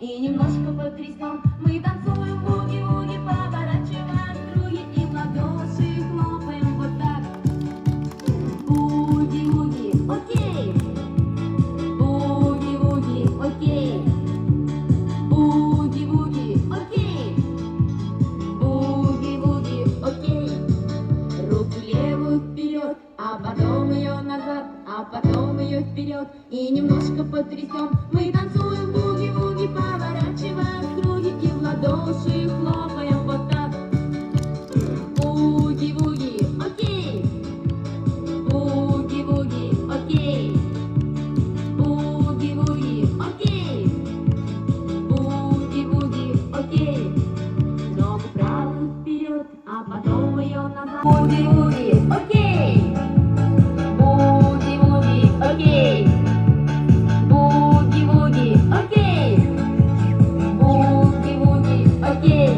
И немножко потрясем, мы танцуем буги-вуги, поворачиваем круги и в ладоши хлопаем вот так. Буги-вуги, окей. Буги-вуги, окей. Буги-вуги, окей. Буги-вуги, окей. Руку левую вперед, а потом ее назад, а потом ее вперед. И немножко потрясем, мы танцуем буги-вуги, поворачиваем круги и в ладоши хлопаем вот так. Буги-вуги, окей. Буги-вуги, окей. Буги-вуги, окей. Буги-вуги, окей. Ногу правую вперед, а потом ее назад. Буги-вуги, окей. Буги-вуги, окей. Буги-вуги, окей. Буги-вуги, окей.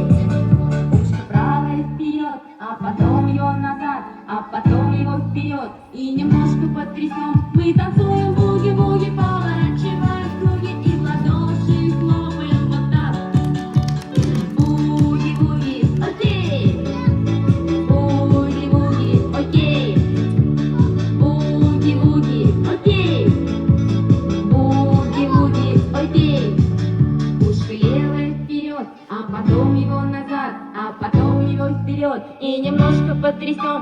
Ушко правое вперед, а потом ее назад, а потом его вперед. И немножко потрясем, мы танцуем буги-вуги, поворачиваем круги и в ладоши хлопаем вот так. Буги-вуги, окей. Буги-вуги, окей. Буги-вуги, окей. Буги-вуги, окей. Ушко левое вперед, а потом его назад, а потом его вперед. И немножко потрясем,